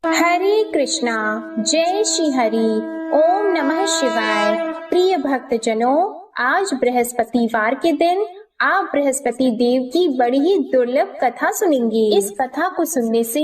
हरे कृष्णा, जय श्री हरि। ओम नमः शिवाय। प्रिय भक्तजनों, आज बृहस्पतिवार के दिन आप बृहस्पति देव की बड़ी ही दुर्लभ कथा सुनेंगे। इस कथा को सुनने से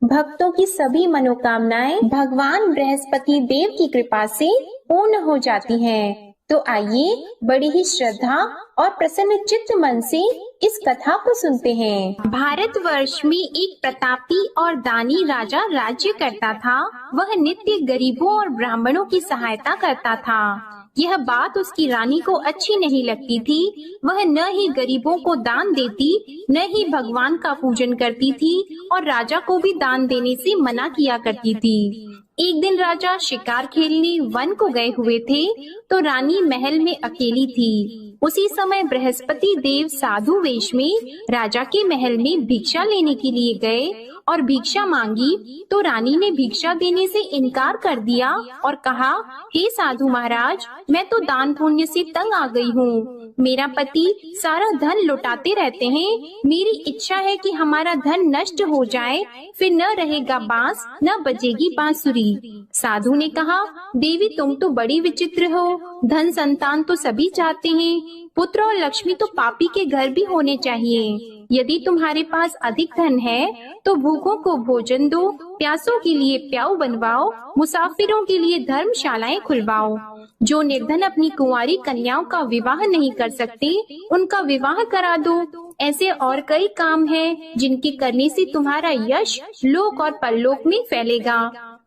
भक्तों की सभी मनोकामनाएं भगवान बृहस्पति देव की कृपा से पूर्ण हो जाती हैं। तो आइए बड़ी ही श्रद्धा और प्रसन्न चित्त मन से इस कथा को सुनते हैं। भारतवर्ष में एक प्रतापी और दानी राजा राज्य करता था। वह नित्य गरीबों और ब्राह्मणों की सहायता करता था। यह बात उसकी रानी को अच्छी नहीं लगती थी। वह न ही गरीबों को दान देती, न ही भगवान का पूजन करती थी और राजा को भी दान देने से मना किया करती थी। एक दिन राजा शिकार खेलने वन को गए हुए थे, तो रानी महल में अकेली थी। उसी समय बृहस्पति देव साधु वेश में राजा के महल में भिक्षा लेने के लिए गए और भिक्षा मांगी, तो रानी ने भिक्षा देने से इनकार कर दिया और कहा, हे साधु महाराज, मैं तो दान पुण्य से तंग आ गई हूँ। मेरा पति सारा धन लुटाते रहते हैं। मेरी इच्छा है कि हमारा धन नष्ट हो जाए, फिर न रहेगा बांस, न बजेगी बांसुरी। साधु ने कहा, देवी तुम तो बड़ी विचित्र हो। धन संतान तो सभी चाहते हैं, पुत्र और लक्ष्मी तो पापी के घर भी होने चाहिए। यदि तुम्हारे पास अधिक धन है तो भूखों को भोजन दो, प्यासों के लिए प्याऊ बनवाओ, मुसाफिरों के लिए धर्मशालाएं खुलवाओ। जो निर्धन अपनी कुंवारी कन्याओं का विवाह नहीं कर सकते, उनका विवाह करा दो। ऐसे और कई काम हैं जिनके करने से तुम्हारा यश लोक और परलोक में फैलेगा।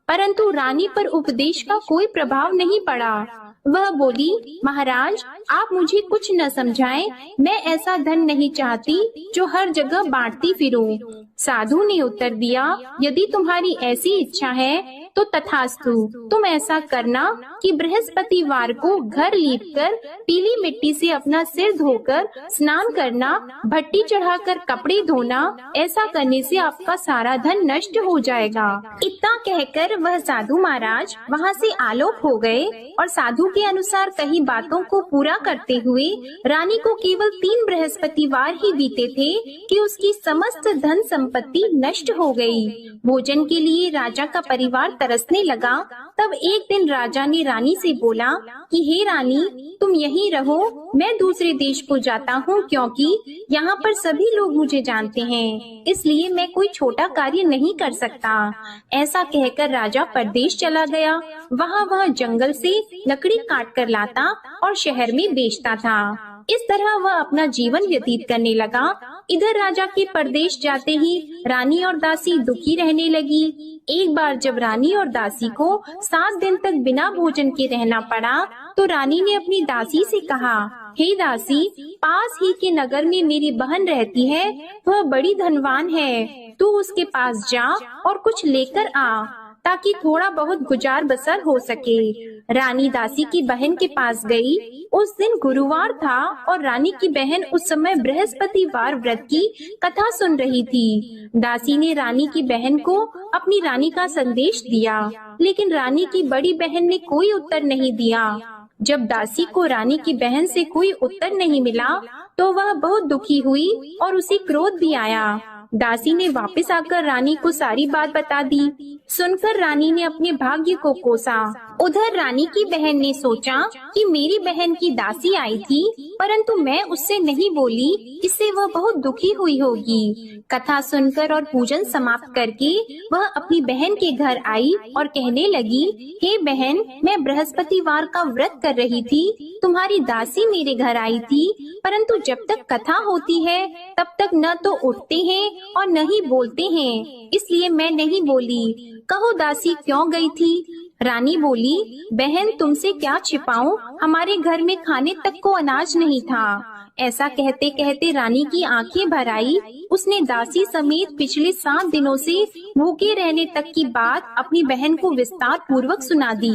परंतु रानी पर उपदेश का कोई प्रभाव नहीं पड़ा। वह बोली, महाराज आप मुझे कुछ न समझाएं, मैं ऐसा धन नहीं चाहती जो हर जगह बांटती फिरूं। साधु ने उत्तर दिया, यदि तुम्हारी ऐसी इच्छा है तो तथास्तु। तुम ऐसा करना कि बृहस्पतिवार को घर लीपकर पीली मिट्टी से अपना सिर धोकर स्नान करना, भट्टी चढ़ाकर कपड़े धोना। ऐसा करने से आपका सारा धन नष्ट हो जाएगा। इतना कहकर वह साधु महाराज वहाँ से आलोक हो गए और साधु के अनुसार कही बातों को पूरा करते हुए रानी को केवल 3 बृहस्पतिवार ही बीते थे कि उसकी समस्त धन संपत्ति नष्ट हो गई। भोजन के लिए राजा का परिवार तरसने लगा। तब एक दिन राजा ने रानी से बोला कि हे रानी, तुम यहीं रहो, मैं दूसरे देश को जाता हूँ, क्योंकि यहाँ पर सभी लोग मुझे जानते हैं, इसलिए मैं कोई छोटा कार्य नहीं कर सकता। ऐसा कहकर राजा परदेश चला गया। वह जंगल से लकड़ी काट कर लाता और शहर में बेचता था। इस तरह वह अपना जीवन व्यतीत करने लगा। इधर राजा के परदेश जाते ही रानी और दासी दुखी रहने लगी। एक बार जब रानी और दासी को 7 दिन तक बिना भोजन के रहना पड़ा, तो रानी ने अपनी दासी से कहा, हे दासी, पास ही के नगर में मेरी बहन रहती है, वह बड़ी धनवान है, तू उसके पास जा और कुछ लेकर आ, ताकि थोड़ा बहुत गुजार बसर हो सके। रानी दासी की बहन के पास गई। उस दिन गुरुवार था और रानी की बहन उस समय बृहस्पतिवार व्रत की कथा सुन रही थी। दासी ने रानी की बहन को अपनी रानी का संदेश दिया, लेकिन रानी की बड़ी बहन ने कोई उत्तर नहीं दिया। जब दासी को रानी की बहन से कोई उत्तर नहीं मिला, तो वह बहुत दुखी हुई और उसे क्रोध भी आया। दासी ने वापस आकर रानी को सारी बात बता दी। सुनकर रानी ने अपने भाग्य को कोसा। उधर रानी की बहन ने सोचा कि मेरी बहन की दासी आई थी, परंतु मैं उससे नहीं बोली, इससे वह बहुत दुखी हुई होगी। कथा सुनकर और पूजन समाप्त करके वह अपनी बहन के घर आई और कहने लगी, हे बहन, मैं बृहस्पतिवार का व्रत कर रही थी, तुम्हारी दासी मेरे घर आई थी, परंतु जब तक कथा होती है तब तक न तो उठते हैं और न ही बोलते हैं, इसलिए मैं नहीं बोली। कहो दासी क्यों गई थी? रानी बोली, बहन तुमसे क्या छिपाऊं, हमारे घर में खाने तक को अनाज नहीं था। ऐसा कहते कहते रानी की आंखें भर आई। उसने दासी समेत पिछले 7 दिनों से भूखे रहने तक की बात अपनी बहन को विस्तार पूर्वक सुना दी।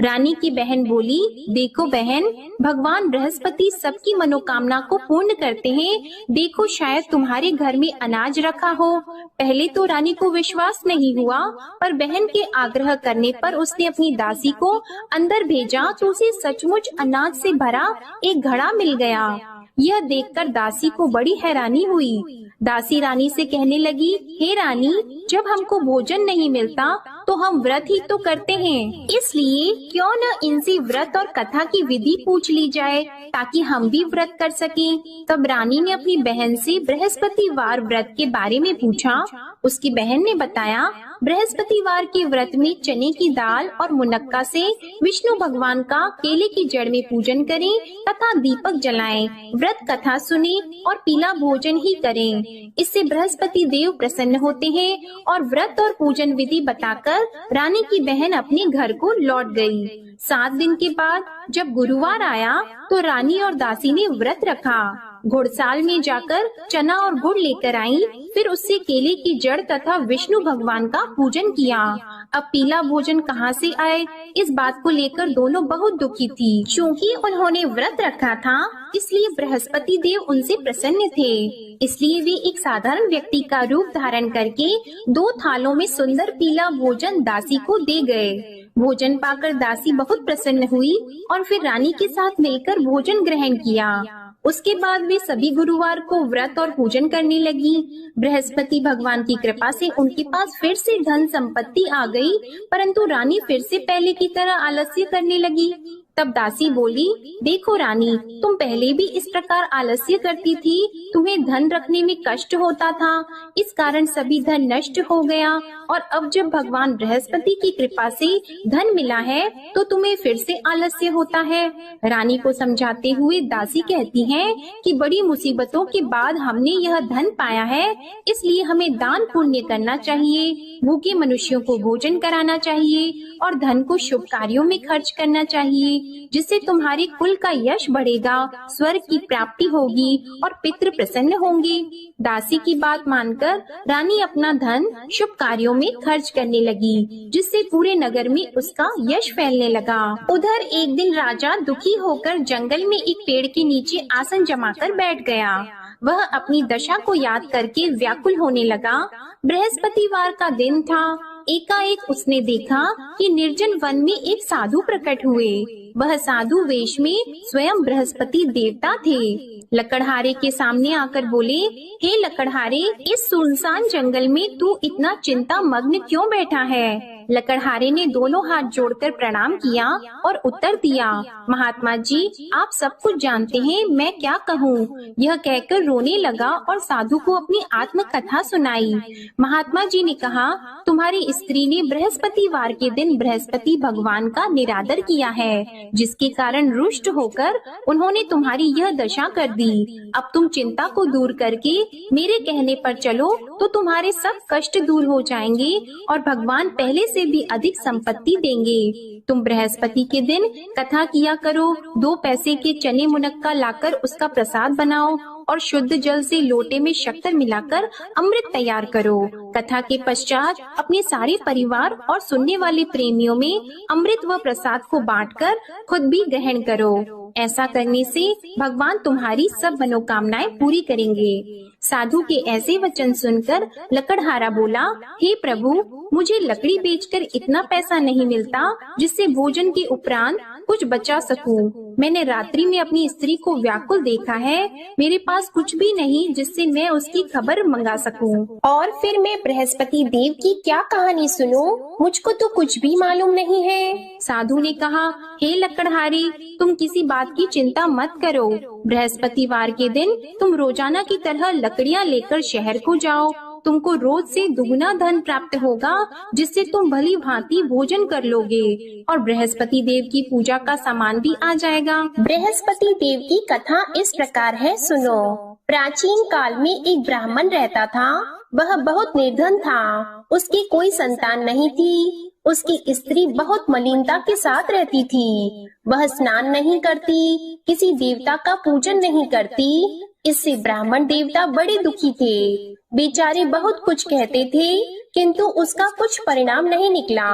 रानी की बहन बोली, देखो बहन, भगवान बृहस्पति सबकी मनोकामना को पूर्ण करते हैं। देखो शायद तुम्हारे घर में अनाज रखा हो। पहले तो रानी को विश्वास नहीं हुआ, पर बहन के आग्रह करने पर उसने अपनी दासी को अंदर भेजा तो उसे सचमुच अनाज से भरा एक घड़ा मिल गया। यह देखकर दासी को बड़ी हैरानी हुई। दासी रानी से कहने लगी, हे रानी, जब हमको भोजन नहीं मिलता तो हम व्रत ही तो करते हैं, इसलिए क्यों न इनसे व्रत और कथा की विधि पूछ ली जाए ताकि हम भी व्रत कर सकें। तब रानी ने अपनी बहन से बृहस्पतिवार व्रत के बारे में पूछा। उसकी बहन ने बताया, बृहस्पतिवार के व्रत में चने की दाल और मुनक्का से विष्णु भगवान का केले की जड़ में पूजन करें तथा दीपक जलाएं, व्रत कथा सुने और पीला भोजन ही करें। इससे बृहस्पति देव प्रसन्न होते हैं। और व्रत और पूजन विधि बताकर रानी की बहन अपने घर को लौट गई। 7 दिन के बाद जब गुरुवार आया तो रानी और दासी ने व्रत रखा। घुड़साल में जाकर चना और गुड़ लेकर आई, फिर उससे केले की जड़ तथा विष्णु भगवान का पूजन किया। अब पीला भोजन कहाँ से आए, इस बात को लेकर दोनों बहुत दुखी थी। क्योंकि उन्होंने व्रत रखा था, इसलिए बृहस्पति देव उनसे प्रसन्न थे। इसलिए वे एक साधारण व्यक्ति का रूप धारण करके 2 थालों में सुंदर पीला भोजन दासी को दे गए। भोजन पाकर दासी बहुत प्रसन्न हुई और फिर रानी के साथ मिलकर भोजन ग्रहण किया। उसके बाद वे सभी गुरुवार को व्रत और पूजन करने लगी। बृहस्पति भगवान की कृपा से उनके पास फिर से धन संपत्ति आ गई, परंतु रानी फिर से पहले की तरह आलस्य करने लगी। तब दासी बोली, देखो रानी, तुम पहले भी इस प्रकार आलस्य करती थी, तुम्हें धन रखने में कष्ट होता था, इस कारण सभी धन नष्ट हो गया, और अब जब भगवान बृहस्पति की कृपा से धन मिला है तो तुम्हें फिर से आलस्य होता है। रानी को समझाते हुए दासी कहती है कि बड़ी मुसीबतों के बाद हमने यह धन पाया है, इसलिए हमें दान पुण्य करना चाहिए, भूखे मनुष्यों को भोजन कराना चाहिए और धन को शुभ कार्यों में खर्च करना चाहिए, जिससे तुम्हारे कुल का यश बढ़ेगा, स्वर्ग की प्राप्ति होगी और पितृ प्रसन्न होंगे। दासी की बात मानकर रानी अपना धन शुभ कार्यों में खर्च करने लगी, जिससे पूरे नगर में उसका यश फैलने लगा। उधर एक दिन राजा दुखी होकर जंगल में एक पेड़ के नीचे आसन जमाकर बैठ गया। वह अपनी दशा को याद करके व्याकुल होने लगा। बृहस्पतिवार का दिन था। एकाएक उसने देखा कि निर्जन वन में एक साधु प्रकट हुए। वह साधु वेश में स्वयं बृहस्पति देवता थे। लकड़हारे के सामने आकर बोले, हे लकड़हारे, इस सुनसान जंगल में तू इतना चिंता मग्न क्यों बैठा है? लकड़हारे ने दोनों हाथ जोड़कर प्रणाम किया और उत्तर दिया, महात्मा जी, आप सब कुछ जानते हैं, मैं क्या कहूँ। यह कहकर रोने लगा और साधु को अपनी आत्म कथा सुनाई। महात्मा जी ने कहा, तुम्हारी स्त्री ने बृहस्पतिवार के दिन बृहस्पति भगवान का निरादर किया है, जिसके कारण रुष्ट होकर उन्होंने तुम्हारी यह दशा कर दी। अब तुम चिंता को दूर करके मेरे कहने पर चलो तो तुम्हारे सब कष्ट दूर हो जाएंगे और भगवान पहले से भी अधिक संपत्ति देंगे। तुम बृहस्पति के दिन कथा किया करो, 2 पैसे के चने मुनक्का लाकर उसका प्रसाद बनाओ और शुद्ध जल से लोटे में शक्कर मिलाकर अमृत तैयार करो। कथा के पश्चात अपने सारे परिवार और सुनने वाले प्रेमियों में अमृत व प्रसाद को बांटकर खुद भी ग्रहण करो। ऐसा करने से भगवान तुम्हारी सब मनोकामनाएं पूरी करेंगे। साधु के ऐसे वचन सुनकर लकड़हारा बोला, हे प्रभु, मुझे लकड़ी बेचकर इतना पैसा नहीं मिलता जिससे भोजन के उपरांत कुछ बचा सकूं। मैंने रात्रि में अपनी स्त्री को व्याकुल देखा है, मेरे पास कुछ भी नहीं जिससे मैं उसकी खबर मंगा सकूं। और फिर मैं बृहस्पति देव की क्या कहानी सुनूं? मुझको तो कुछ भी मालूम नहीं है। साधु ने कहा, हे लकड़हारी, तुम किसी बात की चिंता मत करो। बृहस्पतिवार के दिन तुम रोजाना की तरह लकड़ियाँ लेकर शहर को जाओ। तुमको रोज से दुगुना धन प्राप्त होगा, जिससे तुम भली भांति भोजन कर लोगे और बृहस्पति देव की पूजा का सामान भी आ जाएगा। बृहस्पति देव की कथा इस प्रकार है, सुनो। प्राचीन काल में एक ब्राह्मण रहता था। वह बहुत निर्धन था। उसकी कोई संतान नहीं थी। उसकी स्त्री बहुत मलिनता के साथ रहती थी। वह स्नान नहीं करती, किसी देवता का पूजन नहीं करती। इससे ब्राह्मण देवता बड़े दुखी थे। बेचारे बहुत कुछ कहते थे, किंतु उसका कुछ परिणाम नहीं निकला।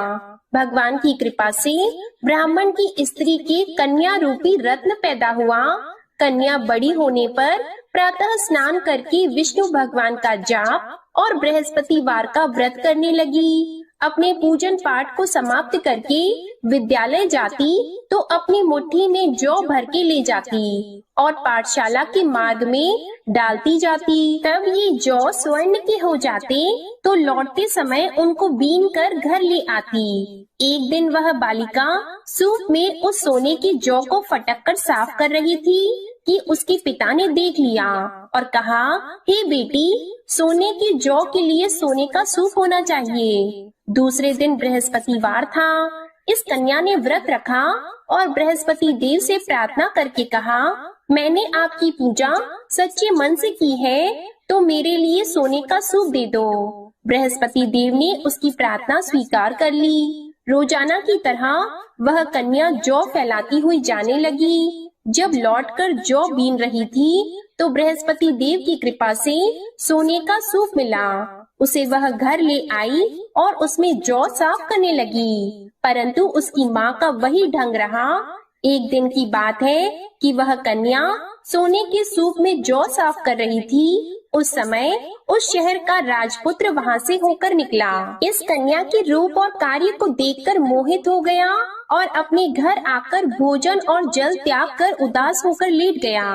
भगवान की कृपा से ब्राह्मण की स्त्री के कन्या रूपी रत्न पैदा हुआ। कन्या बड़ी होने पर प्रातः स्नान करके विष्णु भगवान का जाप और बृहस्पतिवार का व्रत करने लगी। अपने पूजन पाठ को समाप्त करके विद्यालय जाती तो अपनी मुट्ठी में जौ भर के ले जाती और पाठशाला के मार्ग में डालती जाती। तब ये जौ स्वर्ण के हो जाते तो लौटते समय उनको बीन कर घर ले आती। एक दिन वह बालिका सूप में उस सोने की जौ को फटक कर साफ कर रही थी कि उसके पिता ने देख लिया और कहा, हे बेटी, सोने की जौ के लिए सोने का सूप होना चाहिए। दूसरे दिन बृहस्पतिवार था। इस कन्या ने व्रत रखा और बृहस्पति देव से प्रार्थना करके कहा, मैंने आपकी पूजा सच्चे मन से की है तो मेरे लिए सोने का सूप दे दो। बृहस्पति देव ने उसकी प्रार्थना स्वीकार कर ली। रोजाना की तरह वह कन्या जौ फैलाती हुई जाने लगी। जब लौटकर जौ बीन रही थी तो बृहस्पति देव की कृपा से सोने का सूप मिला। उसे वह घर ले आई और उसमें जौ साफ करने लगी, परंतु उसकी माँ का वही ढंग रहा। एक दिन की बात है कि वह कन्या सोने के सूप में जौ साफ कर रही थी। उस समय उस शहर का राजपुत्र वहाँ से होकर निकला। इस कन्या के रूप और कार्य को देखकर मोहित हो गया और अपने घर आकर भोजन और जल त्याग कर उदास होकर लेट गया।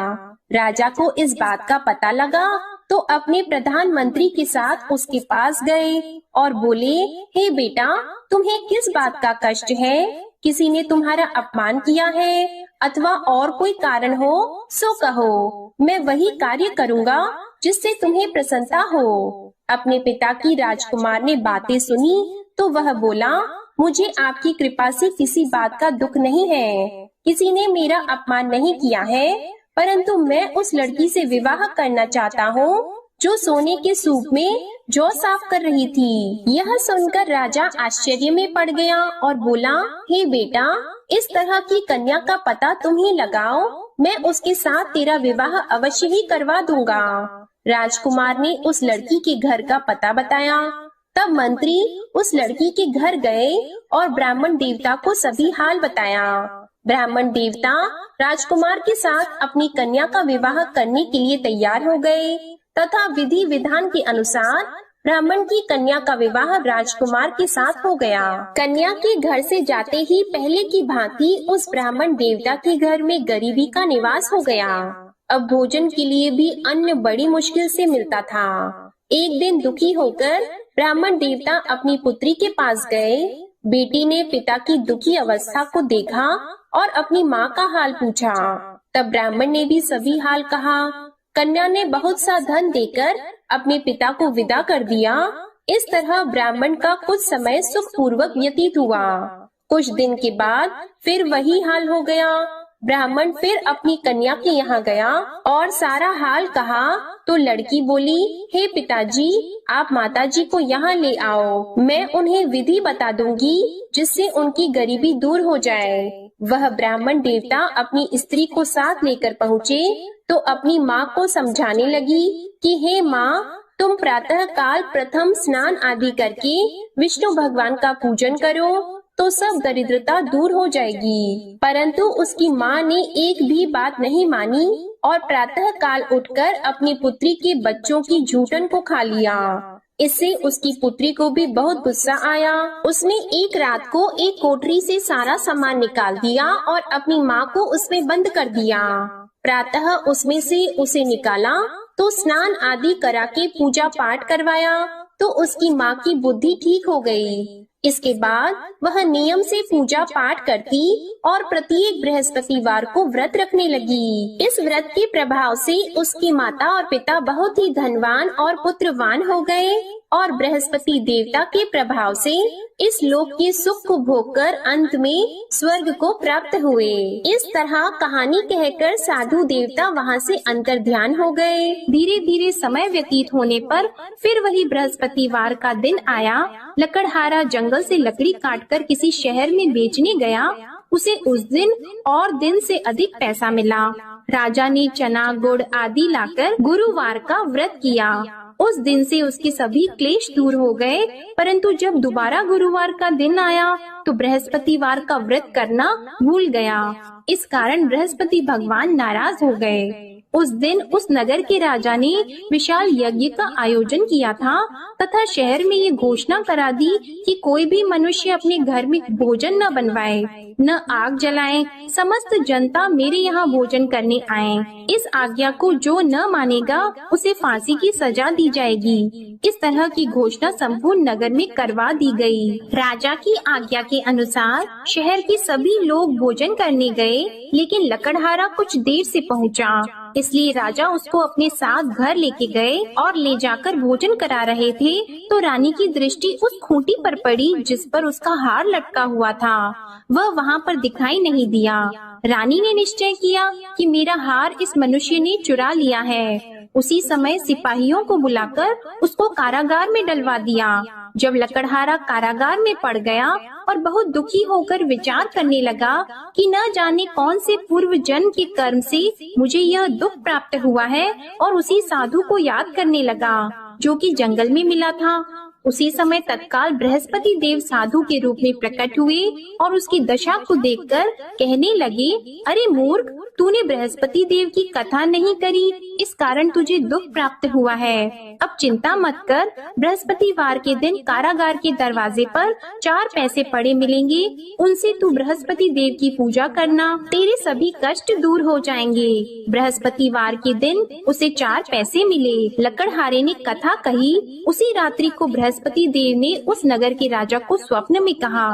राजा को इस बात का पता लगा तो अपने प्रधानमंत्री के साथ उसके पास गए और बोले, हे बेटा, तुम्हें किस बात का कष्ट है? किसी ने तुम्हारा अपमान किया है अथवा और कोई कारण हो सो कहो, मैं वही कार्य करूँगा जिससे तुम्हें प्रसन्नता हो। अपने पिता की राजकुमार ने बातें सुनी तो वह बोला, मुझे आपकी कृपा से किसी बात का दुख नहीं है। किसी ने मेरा अपमान नहीं किया है, परंतु मैं उस लड़की से विवाह करना चाहता हूँ जो सोने के सूप में जौ साफ कर रही थी। यह सुनकर राजा आश्चर्य में पड़ गया और बोला, हे बेटा, इस तरह की कन्या का पता तुम ही लगाओ, मैं उसके साथ तेरा विवाह अवश्य ही करवा दूंगा। राजकुमार ने उस लड़की के घर का पता बताया। तब मंत्री उस लड़की के घर गए और ब्राह्मण देवता को सभी हाल बताया। ब्राह्मण देवता राजकुमार के साथ अपनी कन्या का विवाह करने के लिए तैयार हो गए तथा विधि विधान के अनुसार ब्राह्मण की कन्या का विवाह राजकुमार के साथ हो गया। कन्या के घर से जाते ही पहले की भांति उस ब्राह्मण देवता के घर में गरीबी का निवास हो गया। अब भोजन के लिए भी अन्न बड़ी मुश्किल से मिलता था। एक दिन दुखी होकर ब्राह्मण देवता अपनी पुत्री के पास गए। बेटी ने पिता की दुखी अवस्था को देखा और अपनी माँ का हाल पूछा। तब ब्राह्मण ने भी सभी हाल कहा। कन्या ने बहुत सा धन देकर अपने पिता को विदा कर दिया। इस तरह ब्राह्मण का कुछ समय सुख पूर्वक व्यतीत हुआ। कुछ दिन के बाद फिर वही हाल हो गया। ब्राह्मण फिर अपनी कन्या के यहाँ गया और सारा हाल कहा तो लड़की बोली, हे पिताजी, आप माताजी को यहाँ ले आओ, मैं उन्हें विधि बता दूंगी जिससे उनकी गरीबी दूर हो जाए। वह ब्राह्मण देवता अपनी स्त्री को साथ लेकर पहुँचे तो अपनी माँ को समझाने लगी कि हे माँ, तुम प्रातः काल प्रथम स्नान आदि करके विष्णु भगवान का पूजन करो तो सब दरिद्रता दूर हो जाएगी। परंतु उसकी माँ ने एक भी बात नहीं मानी और प्रातः काल उठकर अपनी पुत्री के बच्चों की झूठन को खा लिया। इससे उसकी पुत्री को भी बहुत गुस्सा आया। उसने एक रात को एक कोठरी से सारा सामान निकाल दिया और अपनी माँ को उसमें बंद कर दिया। प्रातः उसमें से उसे निकाला तो स्नान आदि करा के पूजा पाठ करवाया तो उसकी माँ की बुद्धि ठीक हो गई। इसके बाद वह नियम से पूजा पाठ करती और प्रत्येक बृहस्पतिवार को व्रत रखने लगी। इस व्रत के प्रभाव से उसकी माता और पिता बहुत ही धनवान और पुत्रवान हो गए और बृहस्पति देवता के प्रभाव से इस लोक के सुख को भोगकर अंत में स्वर्ग को प्राप्त हुए। इस तरह कहानी कहकर साधु देवता वहाँ से अंतर्ध्यान हो गए। धीरे धीरे समय व्यतीत होने पर फिर वही बृहस्पतिवार का दिन आया। लकड़हारा जंगल से लकड़ी काटकर किसी शहर में बेचने गया। उसे उस दिन और दिन से अधिक पैसा मिला। राजा ने चना गुड़ आदि लाकर गुरुवार का व्रत किया। उस दिन से उसके सभी क्लेश दूर हो गए। परंतु जब दोबारा गुरुवार का दिन आया तो बृहस्पतिवार का व्रत करना भूल गया। इस कारण बृहस्पति भगवान नाराज हो गए। उस दिन उस नगर के राजा ने विशाल यज्ञ का आयोजन किया था तथा शहर में ये घोषणा करा दी कि कोई भी मनुष्य अपने घर में भोजन न बनवाए, न आग जलाए। समस्त जनता मेरे यहाँ भोजन करने आए। इस आज्ञा को जो न मानेगा उसे फांसी की सजा दी जाएगी। इस तरह की घोषणा संपूर्ण नगर में करवा दी गई। राजा की आज्ञा के अनुसार शहर के सभी लोग भोजन करने गए, लेकिन लकड़हारा कुछ देर से पहुँचा, इसलिए राजा उसको अपने साथ घर लेके गए और ले जाकर भोजन करा रहे थे तो रानी की दृष्टि उस खूंटी पर पड़ी जिस पर उसका हार लटका हुआ था। वह वहाँ पर दिखाई नहीं दिया। रानी ने निश्चय किया कि मेरा हार इस मनुष्य ने चुरा लिया है। उसी समय सिपाहियों को बुलाकर उसको कारागार में डलवा दिया। जब लकड़हारा कारागार में पड़ गया और बहुत दुखी होकर विचार करने लगा कि न जाने कौन से पूर्व जन्म के कर्म से मुझे यह दुख प्राप्त हुआ है, और उसी साधु को याद करने लगा जो कि जंगल में मिला था। उसी समय तत्काल बृहस्पति देव साधु के रूप में प्रकट हुए और उसकी दशा को देखकर कहने लगे, अरे मूर्ख, तूने बृहस्पति देव की कथा नहीं करी, इस कारण तुझे दुख प्राप्त हुआ है। अब चिंता मत कर, बृहस्पतिवार के दिन कारागार के दरवाजे पर 4 पैसे पड़े मिलेंगे, उनसे तू बृहस्पति देव की पूजा करना, तेरे सभी कष्ट दूर हो जाएंगे। बृहस्पतिवार के दिन उसे 4 पैसे मिले। लकड़हारे ने कथा कही। उसी रात्रि को बृहस्पति देव ने उस नगर के राजा को स्वप्न में कहा,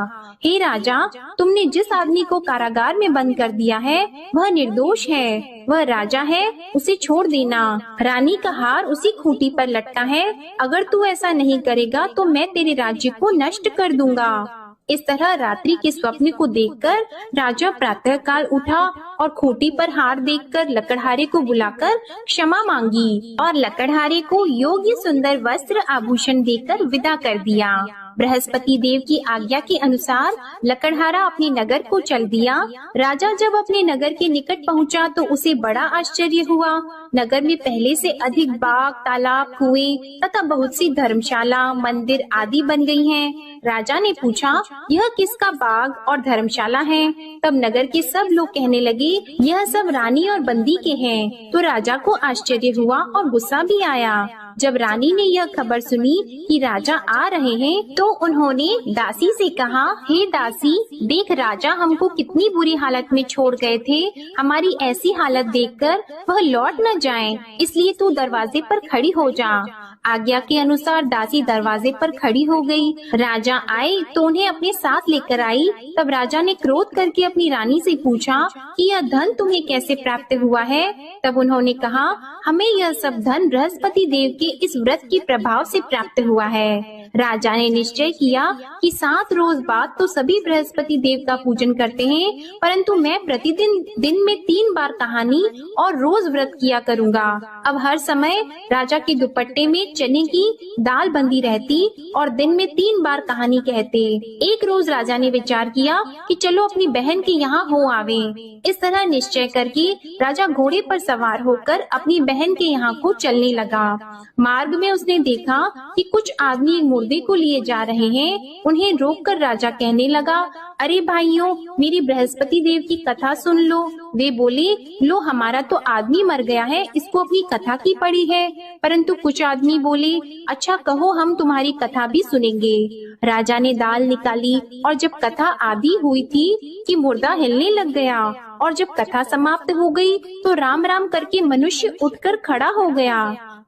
हे राजा, तुमने जिस आदमी को कारागार में बंद कर दिया है वह निर्दोष है, वह राजा है, उसे छोड़ देना। रानी का हार उसी खूंटी पर लटका है, अगर तू ऐसा नहीं करेगा तो मैं तेरे राज्य को नष्ट कर दूंगा। इस तरह रात्रि के स्वप्न को देखकर राजा प्रातः काल उठा और खूंटी पर हार देखकर लकड़हारे को बुलाकर क्षमा मांगी और लकड़हारे को योग्य सुंदर वस्त्र आभूषण देकर विदा कर दिया। बृहस्पति देव की आज्ञा के अनुसार लकड़हारा अपने नगर को चल दिया। राजा जब अपने नगर के निकट पहुंचा तो उसे बड़ा आश्चर्य हुआ। नगर में पहले से अधिक बाग, तालाब, कुएं तथा बहुत सी धर्मशाला, मंदिर आदि बन गई हैं। राजा ने पूछा, यह किसका बाग और धर्मशाला है? तब नगर के सब लोग कहने लगे, यह सब रानी और बंदी के हैं। तो राजा को आश्चर्य हुआ और गुस्सा भी आया। जब रानी ने यह खबर सुनी कि राजा आ रहे हैं तो उन्होंने दासी से कहा, हे दासी, देख राजा हमको कितनी बुरी हालत में छोड़ गए थे। हमारी ऐसी हालत देखकर वह लौट न जाएं, इसलिए तू दरवाजे पर खड़ी हो जा। आज्ञा के अनुसार दासी दरवाजे पर खड़ी हो गई। राजा आए तो उन्हें अपने साथ लेकर आई। तब राजा ने क्रोध करके अपनी रानी से पूछा कि यह धन तुम्हें कैसे प्राप्त हुआ है? तब उन्होंने कहा, हमें यह सब धन बृहस्पति देव के इस व्रत के प्रभाव से प्राप्त हुआ है। राजा ने निश्चय किया कि 7 रोज बाद तो सभी बृहस्पति देव का पूजन करते हैं, परंतु मैं प्रतिदिन दिन में 3 बार कहानी और रोज व्रत किया करूँगा। अब हर समय राजा के दुपट्टे में चने की दाल बंदी रहती और दिन में 3 बार कहानी कहते। एक रोज राजा ने विचार किया कि चलो अपनी बहन के यहाँ हो आवे। इस तरह निश्चय करके राजा घोड़े पर सवार होकर अपनी बहन के यहाँ को चलने लगा। मार्ग में उसने देखा कि कुछ आदमी एक मुर्दे को लिए जा रहे हैं। उन्हें रोककर राजा कहने लगा, अरे भाइयों, मेरी बृहस्पति देव की कथा सुन लो। वे बोले, लो हमारा तो आदमी मर गया है, इसको अपनी कथा की पड़ी है। परंतु कुछ आदमी बोले, अच्छा कहो, हम तुम्हारी कथा भी सुनेंगे। राजा ने दाल निकाली और जब कथा आधी हुई थी कि मुर्दा हिलने लग गया, और जब कथा समाप्त हो गई तो राम राम करके मनुष्य उठकर खड़ा हो गया।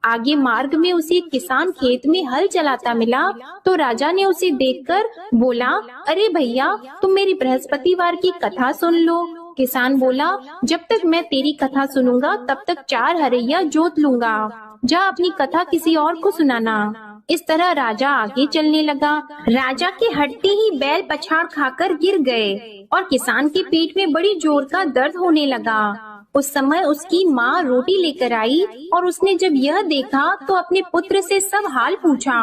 आगे मार्ग में उसे एक किसान खेत में हल चलाता मिला तो राजा ने उसे देखकर बोला, अरे भैया, तुम मेरी बृहस्पतिवार की कथा सुन लो। किसान बोला, जब तक मैं तेरी कथा सुनूंगा तब तक 4 हरैया जोत लूंगा। जा अपनी कथा किसी और को सुनाना। इस तरह राजा आगे चलने लगा। राजा के हटते ही बैल पछाड़ खाकर गिर गए और किसान के पेट में बड़ी जोर का दर्द होने लगा। उस समय उसकी माँ रोटी लेकर आई और उसने जब यह देखा तो अपने पुत्र से सब हाल पूछा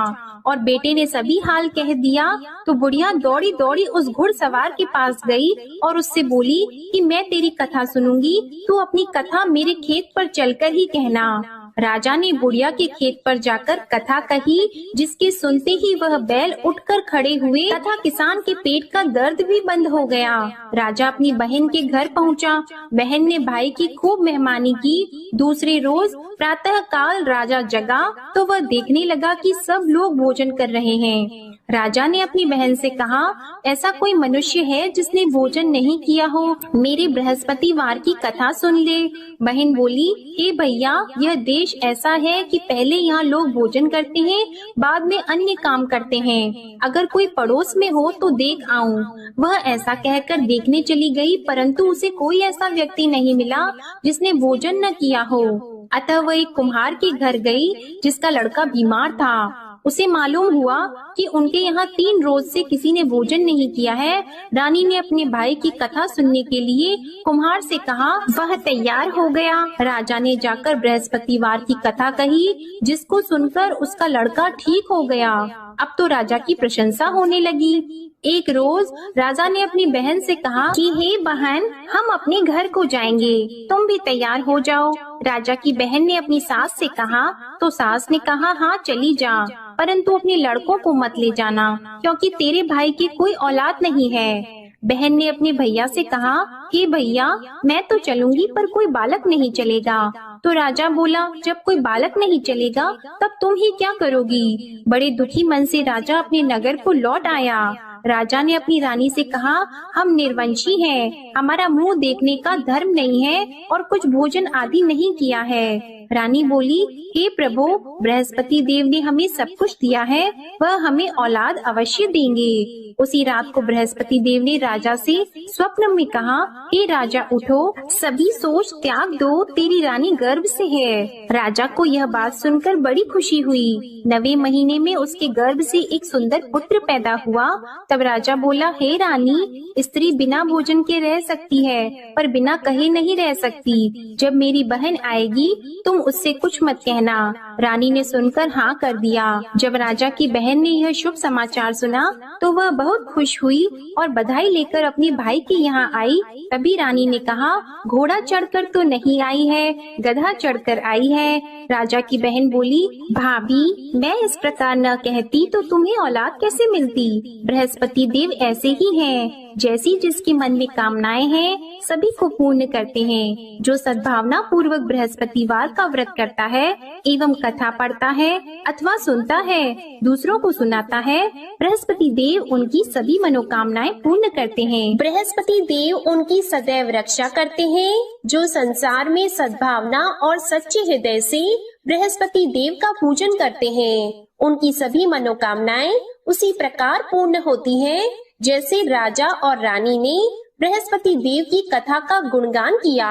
और बेटे ने सभी हाल कह दिया। तो बुढ़िया दौड़ी दौड़ी उस घुड़सवार के पास गई और उससे बोली कि मैं तेरी कथा सुनूंगी, तू अपनी कथा मेरे खेत पर चलकर ही कहना। राजा ने बुढ़िया के खेत पर जाकर कथा कही, जिसके सुनते ही वह बैल उठकर खड़े हुए तथा किसान के पेट का दर्द भी बंद हो गया। राजा अपनी बहन के घर पहुंचा। बहन ने भाई की खूब मेहमानी की। दूसरे रोज प्रातः काल राजा जगा तो वह देखने लगा कि सब लोग भोजन कर रहे हैं। राजा ने अपनी बहन से कहा, ऐसा कोई मनुष्य है जिसने भोजन नहीं किया हो? मेरे बृहस्पतिवार की कथा सुन ले। बहन बोली, हे भैया, यह देश ऐसा है कि पहले यहाँ लोग भोजन करते हैं, बाद में अन्य काम करते हैं। अगर कोई पड़ोस में हो तो देख आऊं। वह ऐसा कहकर देखने चली गई, परंतु उसे कोई ऐसा व्यक्ति नहीं मिला जिसने भोजन न किया हो। अतः वह एक कुम्हार के घर गई जिसका लड़का बीमार था। उसे मालूम हुआ कि उनके यहाँ 3 रोज से किसी ने भोजन नहीं किया है। रानी ने अपने भाई की कथा सुनने के लिए कुम्हार से कहा। वह तैयार हो गया। राजा ने जाकर बृहस्पतिवार की कथा कही, जिसको सुनकर उसका लड़का ठीक हो गया। अब तो राजा की प्रशंसा होने लगी। एक रोज राजा ने अपनी बहन से कहा कि हे बहन, हम अपने घर को जाएंगे, तुम भी तैयार हो जाओ। राजा की बहन ने अपनी सास से कहा तो सास ने कहा, हाँ चली जा, परंतु अपने लड़कों को मत ले जाना, क्योंकि तेरे भाई की कोई औलाद नहीं है। बहन ने अपने भैया से कहा, हे भैया, मैं तो चलूंगी पर कोई बालक नहीं चलेगा। तो राजा बोला, जब कोई बालक नहीं चलेगा तब तुम ही क्या करोगी? बड़े दुखी मन से राजा अपने नगर को लौट आया। राजा ने अपनी रानी से कहा, हम निर्वंशी हैं, हमारा मुंह देखने का धर्म नहीं है और कुछ भोजन आदि नहीं किया है। रानी बोली, हे प्रभु, बृहस्पति देव ने हमें सब कुछ दिया है, वह हमें औलाद अवश्य देंगे। उसी रात को बृहस्पति देव ने राजा से स्वप्न में कहा, हे राजा उठो, सभी सोच त्याग दो, तेरी रानी गर्भ से है। राजा को यह बात सुनकर बड़ी खुशी हुई। 9वें महीने में उसके गर्भ से एक सुंदर पुत्र पैदा हुआ। तब राजा बोला, हे रानी, स्त्री बिना भोजन के रह सकती है, पर बिना कहे नहीं रह सकती। जब मेरी बहन आएगी तुम उससे कुछ मत कहना। रानी ने सुनकर हाँ कर दिया। जब राजा की बहन ने यह शुभ समाचार सुना तो वह बहुत खुश हुई और बधाई लेकर अपने भाई के यहाँ आई। तभी रानी ने कहा, घोड़ा चढ़कर तो नहीं आई है, गधा चढ़कर आई है। राजा की बहन बोली, भाभी, मैं इस प्रकार न कहती तो तुम्हें औलाद कैसे मिलती? बृहस्पति देव ऐसे ही हैं, जैसी जिसके मन में कामनाएं हैं सभी को पूर्ण करते हैं। जो सद्भावना पूर्वक बृहस्पतिवार का व्रत करता है एवं कथा पढ़ता है अथवा सुनता है, दूसरों को सुनाता है, बृहस्पति देव उनकी सभी मनोकामनाएं पूर्ण करते हैं। बृहस्पति देव उनकी सदैव रक्षा करते हैं। जो संसार में सद्भावना और सच्चे हृदय से बृहस्पति देव का पूजन करते हैं, उनकी सभी मनोकामनाएं उसी प्रकार पूर्ण होती हैं, जैसे राजा और रानी ने बृहस्पति देव की कथा का गुणगान किया।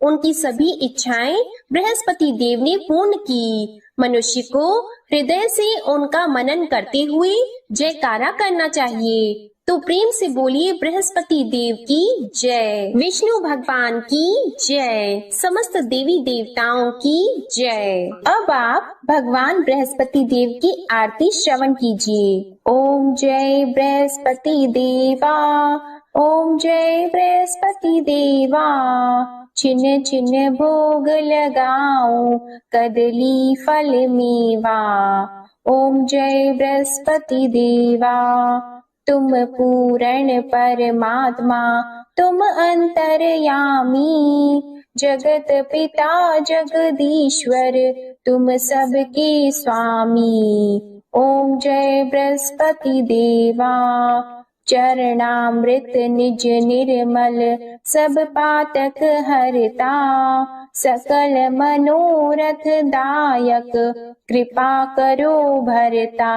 उनकी सभी इच्छाएं बृहस्पति देव ने पूर्ण की। मनुष्य को हृदय से उनका मनन करते हुए जयकारा करना चाहिए। तो प्रेम से बोलिए, बृहस्पति देव की जय, विष्णु भगवान की जय, समस्त देवी देवताओं की जय। अब आप भगवान बृहस्पति देव की आरती श्रवण कीजिए। ओम जय बृहस्पति देवा, ओम जय बृहस्पति देवा, छिन्न छिन्न भोग लगाऊं, कदली फल मेवा। ओम जय बृहस्पति देवा, तुम पूर्ण परमात्मा, तुम अंतर्यामी, जगत पिता जगदीश्वर, तुम सबके स्वामी। ओम जय बृहस्पति देवा, चरणामृत निज निर्मल, सब पातक हरता, सकल मनोरथ दायक, कृपा करो भरता।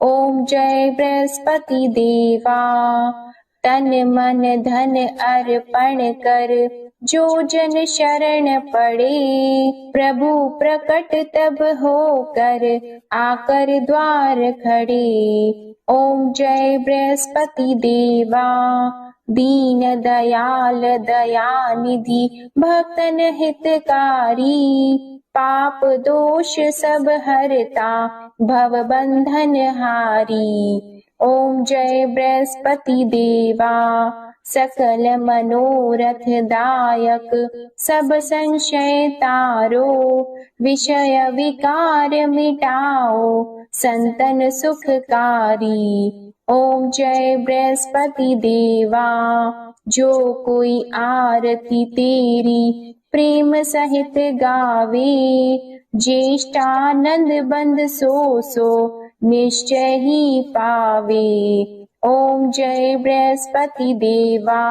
ओम जय बृहस्पति देवा, तन मन धन अर्पण कर, जो जन शरण पड़े, प्रभु प्रकट तब होकर, आकर द्वार खड़े। ओम जय बृहस्पति देवा, दीन दयाल दयानिधि, भक्तन हितकारी, पाप दोष सब हरता, भव बंधन हारी। ओम जय बृहस्पति देवा, सकल मनोरथ दायक सब संशय तारो, विषय विकार मिटाओ संतन सुखकारी। ओम जय बृहस्पति देवा, जो कोई आरती तेरी प्रेम सहित गावे, ज्येष्ठानंद बंद सो निश्चय ही पावे। ओम जय बृहस्पति देवा,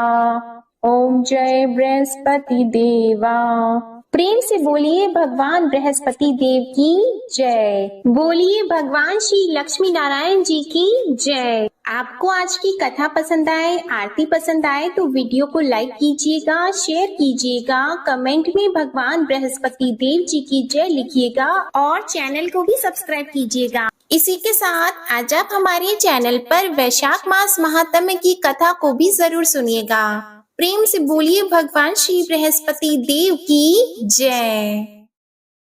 ओम जय बृहस्पति देवा। प्रेम से बोलिए भगवान बृहस्पति देव की जय। बोलिए भगवान श्री लक्ष्मी नारायण जी की जय। आपको आज की कथा पसंद आए, आरती पसंद आए तो वीडियो को लाइक कीजिएगा, शेयर कीजिएगा, कमेंट में भगवान बृहस्पति देव जी की जय लिखिएगा और चैनल को भी सब्सक्राइब कीजिएगा। इसी के साथ आज आप हमारे चैनल पर वैशाख मास महात्म्य की कथा को भी जरूर सुनिएगा। प्रेम से बोलिए भगवान श्री बृहस्पति देव की जय।